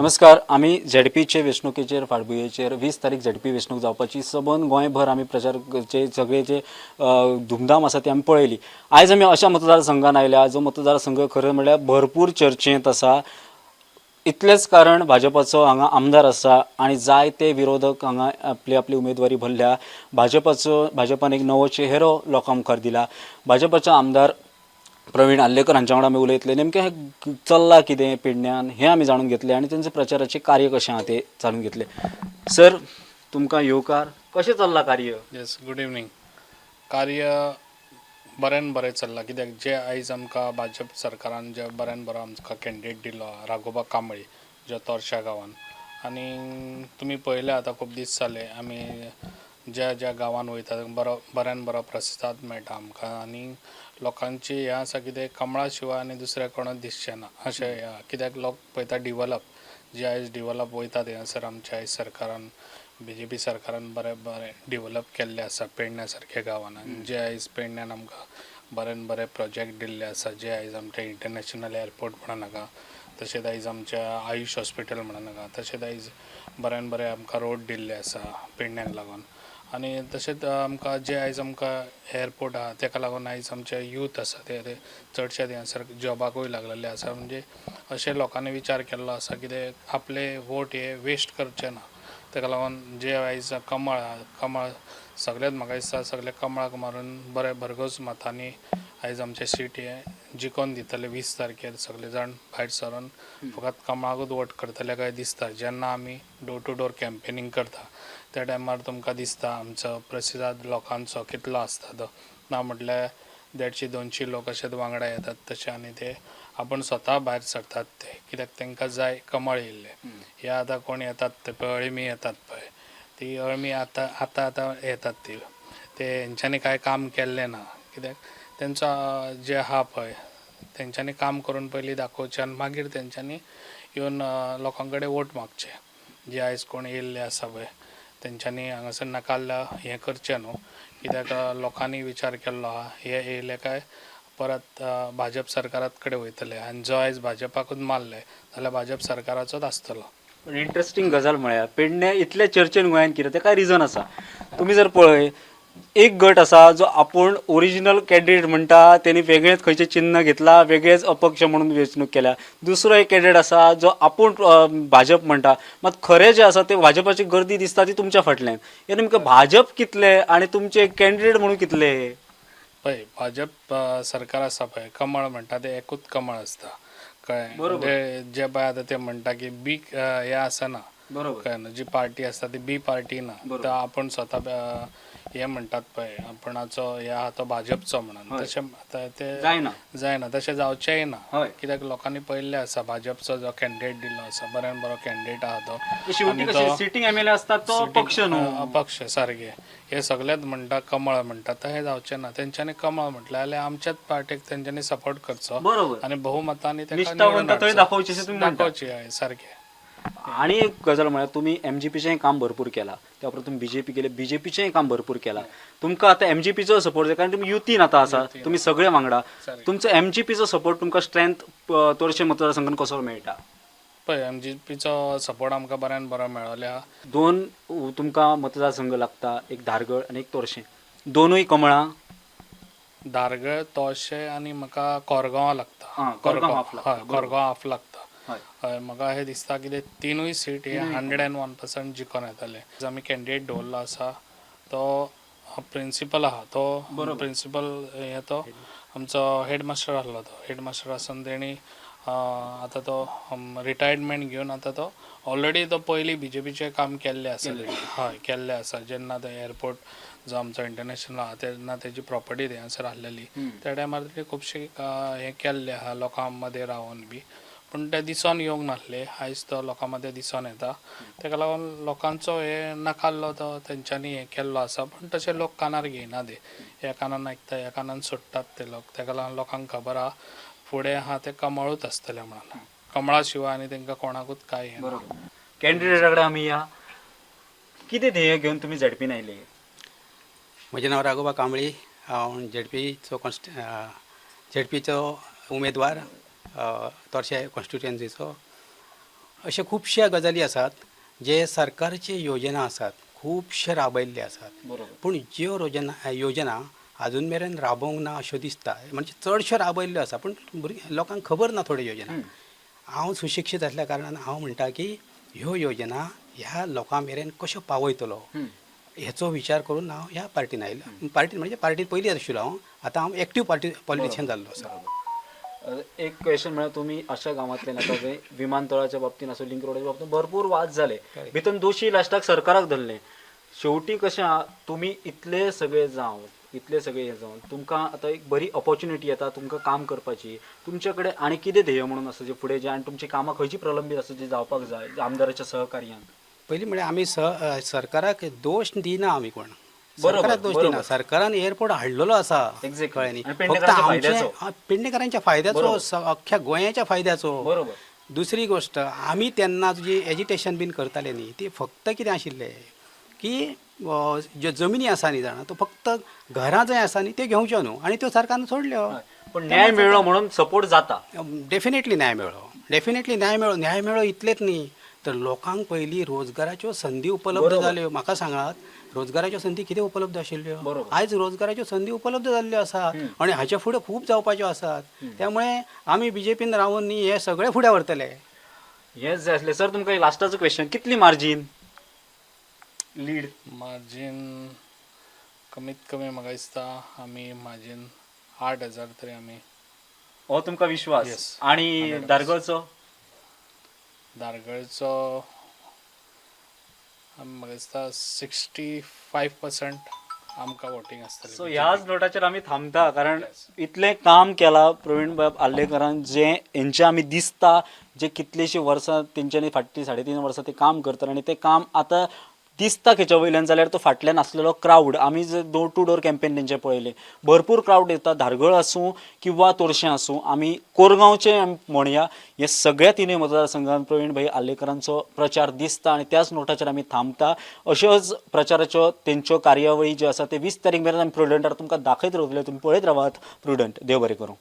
नमस्कार. आम्ही झेडपीचे वेंचणुकेचेर फाटभुंयेचेर 20 तारीख झेडपी वेंचणूक जावपाची सबंद गोंयभर आमी प्रचारचे सगळे जे धुमधाम आसा ती आमी पळयली. आयज आमी अशा मतदारसंघान आयल्या जो मतदारसंघ खरें म्हणल्यार भरपूर चर्चेंत आसा. इतलेंच कारण भाजपाचो हांगा आमदार आसा आनी जायते विरोधक हांगा आपली आपली उमेदवारी भरल्या. भाजपान एक नवो चेहरो लोकां मुखार दिला. भाजपाचो आमदार प्रवीण आल्लेकर हांच्या वांगडा आमी उलयतले. नेमकें हें चल्लां कितें पेडण्यान हें आमी जाणून घेतलें आनी तेंचें प्रचाराचें कार्य कशें आहा तें जाणून घेतलें. सर, तुमकां येवकार. कशें चल्लां कार्य? Yes, good evening. कार्य बरें चल्लां, कित्याक जे आयज आमकां भाजप सरकारान जे बरो आमकां कॅन्डिडेट दिलो राघोबा कांबळी जो तोरशा गांवान. आनी तुमी पळयलें आतां खूब दीस जाले आमी ज्या गांवान वयता बरो प्रतिसाद मेळटा आमकां. आनी लोकांची हें आसा कितें कमळा शिवाय आनी दुसरें कोणूच दिसचें ना अशें. कित्याक लोक पळयता डिवलप जे आयज डिवलप वयता थंयसर आमच्या आयज सरकारान BJP सरकारान बरें डिवलप केल्लें आसा पेडण्या सारक्या गांवान. आनी जे आयज पेडण्यान आमकां बरें प्रोजेक्ट दिल्ले आसा जे आयज आमच्या इंटरनॅशनल एअरपोर्ट म्हणा नाका, तशेंच आयज आमच्या आयुश हॉस्पिटल म्हणा नाका, तशेंच आयज बरें आमकां रोड दिल्ले आसा पेडण्याक लागून. आनी तशेंच आमकां जे आयज आमकां एअरपोर्ट आहा तेका लागून आयज आमचे यूथ आसा ते चडशे थंयसर जॉबाकूय लागलेले आसा. म्हणजे अशें लोकांनी विचार केल्लो आसा कितें आपले वोट हे वेस्ट करचे ना. तेका लागून जे आयज कमळ सगळ्यात म्हाका दिसता सगळे कमळाक मारून बरें भरघोस मतांनी आयज आमचे सीट हे जिखोवन दितले. 20 तारखेर सगळे जाण भायर सरून फकत कमळाकूच वोट करतले काय दिसता. जेन्ना आमी डोर टू डोर कॅम्पेनींग करता त्या टायमार तुमकां दिसता आमचो प्रतिसाद लोकांचो कितलो आसता तो. ना म्हटल्यार 150-200 लोक अशेच वांगडा येतात तशें. आनी ते आपण स्वता भायर सरतात ते कित्याक तांकां जाय कमळ येयल्ले. हे आतां कोण येतात ते पळय अळमी येतात पळय, ती अळमी आतां येतात ती ते हेंच्यांनी कांय काम केल्लें ना. कित्याक तेंचो जे आहा पळय तेंच्यांनी काम करून पयलीं दाखोवचें आनी मागीर तेंच्यांनी येवन लोकां कडेन वोट मागचे. जे आयज कोण येयल्ले आसा पळय तेंच्यांनी हांगासर नाकाल्ला हें करचें न्हू. कित्याक लोकांनी विचार केल्लो आहा हे येयले काय परत भाजप सरकारात कडेन वयतले. आनी जो आयज भाजपाकूच मारले जाल्यार भाजप सरकाराचोच आसतलो. पण इंट्रस्टींग गजाल म्हळ्यार पेडण्या इतल्या चर्चेन गोंयान कितें तेका रिजन आसा. तुमी जर पळय एक गट आसा जो आपूण ओरिजिनल कॅन्डिडेट म्हणटा तेणी वेगळेंच खंयचें चिन्ह घेतला, वेगळेच अपक्ष म्हणून वेंचणूक केल्या. दुसरो एक कॅन्डिडेट आसा जो आपूण भाजप म्हणटा, मात खरें जें आसा ते भाजपाची गर्दी दिसता ती तुमच्या फाटल्यान. हे नेमकें भाजप कितले आनी तुमचे कॅन्डिडेट म्हणून कितले? पळय भाजप सरकार आसा पळय कमळ म्हणटा ते एकूच कमळ आसता कळ्ळें. जे पळय आतां ते म्हणटा की बी हे आसना कळ्ळें न्हू. जी पार्टी आसता ती बी पार्टी ना. तर आपण स्वता हे म्हणटात पळय आपणाचो हे आहा तो भाजपचो म्हणून तशें ते जायना तशें जावचेंय ना. कित्याक लोकांनी पळयल्लें आसा भाजपचो जो कॅन्डिडेट दिल्लो आसा बरो कॅन्डिडेट आहा तो. सिटींग MLA असता तो पक्ष न्हू. अपक्ष सारके हे सगळेच म्हणटा कमळ म्हणटात तर हे जावचें ना. तेंच्यांनी कमळ म्हटलें जाल्यार आमच्याच पार्टीक तेंच्यांनी सपोर्ट करचो आनी भोवमतांनी दाखोवची आहे सारकें. आणि एक गजाल म्हळ्यार तुमी MGPचेंय काम भरपूर केलां, त्या उपरांत तुमी BJP गेले, BJPचेंय काम भरपूर केलां. तुमकां आतां MGPचो सपोर्ट जाय कारण तुमी युतीन आतां आसा, तुमी सगळे वांगडा. तुमचो MGPचो सपोर्ट तुमकां स्ट्रेंथ तोरशे मतदारसंघान कसो मेळटा? पळय MGPचो सपोर्ट आमकां बरो मेळ्ळो आहा. 2 तुमकां मतदारसंघ लागता, एक धारगळ आनी एक तोरशें. दोनूय कमळां? धारगळ तोरशें आनी म्हाका कोरगांवां लागता. कोरगांव हाफ लागता. हय म्हाका अशें दिसता की तिनूय सीट हे 101% जिखोन येतले. आमी कॅन्डिडेट दवरलो आसा तो प्रिंसिपल आहा तो प्रिंसिपल हे तो आमचो हेडमास्टर आहलो. तो हेडमास्टर आसून तेणी आतां तो रिटायरमेंट घेवन आतां तो ऑलरेडी तो पयलीं BJPचें काम केल्लें आसा. हय केल्लें आसा. जेन्ना तो एअरपोर्ट जो आमचो इंटरनॅशनल आहा तेन्ना तेजी प्रॉपर्टी थंयसर आहलेली त्या टायमार तेणी खुबशे हें केल्लें आहा लोकां मदें रावन बी. पूण ते दिसून येवंक नासले. आयज तो लोकां मदें दिसून येता. तेका लागून लोकांचो हे नाकाल्लो तो तेंच्यांनी हें केल्लो आसा. पूण तशें लोक कानार घेयना ते. ह्या कानान आयकता ह्या कानान सोडटात ते लोक. तेका लागून लोकांक खबर आहा फुडें आहा तें कमळूच आसतलें म्हणून. कमळा शिवाय आनी तांकां कोणाकूच कांय हें ना. कॅन्डिडेटा कडेन आमी या. कितें ध्येय घेवन तुमी झेडपीन आयले? म्हजें नांव राघोबा कांबळी. हांव झेडपीचो उमेदवार तोरशे कॉन्स्टिट्युएन्सीचो. अशे खुबशे गजाली आसात जे सरकारचे योजना आसात खुबशे राबयल्ले आसात बरोबर पूण ज्यो योजना अजून मेरेन राबोवंक ना अश्यो दिसता म्हणजे चडश्यो राबयल्ल्यो आसा पूण लोकांक खबर ना थोड्यो योजना हांव सुशिक्षीत आसल्या कारणान हांव म्हणटा की ह्यो योजना ह्या लोकां मेरेन कश्यो पावयतलो हेचो विचार करून हांव ह्या पार्टीन आयलो पार्टीन म्हणजे पार्टीन पयलीं आशिल्लो हांव आतां हांव एक्टीव पॉलिटिशियन जाल्लो आसा एक क्वेश्चन म्हळ्यार तुम्ही अशा गांवांतल्यान आतां जंय विमानतळाच्या बाबतीन असो लिंक रोडाच्या बाबतीन भरपूर वाद जाले भितून दोशी लास्टाक सरकाराक धरले शेवटी कशें आहा तुमी इतले सगळे हे जावन तुमकां आतां एक बरी ऑपॉर्च्युनिटी येता तुमकां काम करपाची तुमचे कडेन आनी कितें ध्येय म्हणून आसा जे फुडें जे आनी तुमची कामां खंयची प्रलंबीत आसा जी जावपाक जाय आमदाराच्या सहकार्यान पयलीं म्हळ्यार आमी सरकाराक दोश दिना आमी कोण बरोबर, सरकाराक दोश दिना सरकारान एअरपोर्ट हाडलेलो आसा Exactly. कळ्ळें न्ही आणि फक्त पेडणेकरांच्या आमचे फायद्याचो. पेडणेकरांच्या फायद्याचो अख्ख्या गोंयाच्या फायद्याचो बरोबर दुसरी गोष्ट आमी तेन्ना जी एजिटेशन बीन करताले न्ही ती फक्त कितें आशिल्लें की ज्यो जमिनी आसा न्ही जाणा तो फक्त घरां जंय आसा न्ही त्यो घेवच्यो न्हू आनी त्यो सरकारान सोडल्यो पण न्याय मेळ्ळो म्हणून सपोर्ट जाता डेफिनेटली न्याय मेळ्ळो इतलेच न्ही तर लोकांक पयलीं रोजगाराच्यो संदी उपलब्ध जाल्यो म्हाका सांगात रोजगाराच्यो संदी कितें उपलब्ध आशिल्ल्यो बरोबर. आयज रोजगाराच्यो संदी उपलब्ध जाल्ल्यो आसात आनी हाचे फुडें खूब जावपाच्यो आसात त्यामुळे आमी बीजेपीन रावून न्ही हे सगळे फुडें व्हरतले हेच जाय आसलें सर तुमकां एक लास्टाचो क्वेश्चन कितली मार्जीन लीड मार्जीन कमीत कमी म्हाका दिसता आमी मार्जीन 8,000 तरी आमी हो तुमकां विश्वास Yes. आणि दारगळचो दारगळचो म्हाका दिसता 65% आमकां वोटींग आसतलें सो ह्याच नोटाचेर आमी थांबता कारण इतलें काम केलां प्रवीण बाब आल्लेकरान जें हेंचे आमी दिसता जे कितलींशीं वर्सां तेंच्यांनी फाटलीं 3.5 वर्सां ते काम करतात आनी तें काम आतां दिसता खंयच्या वयल्यान जाल्यार तो फाटल्यान आसलेलो क्रावड आमी जर डोर टू डोर कॅम्पेन तेंचे पळयलें भरपूर क्रावड येता धारगळ आसूं किंवा तोरशें आसूं आमी कोरगांवचे म्हणया हे सगळ्या तिनूय मतदारसंघात प्रवीण भाई आल्लेकरांचो प्रचार दिसता आनी त्याच नोटाचेर आमी थांबता अश्योच प्रचाराच्यो तेंच्यो कार्यावळी ज्यो आसा ते 20 तारीख मेरेन आमी प्रुडंटार तुमकां दाखयत रावतले तुमी पळयत रावात प्रुडंट देव बरें करूं.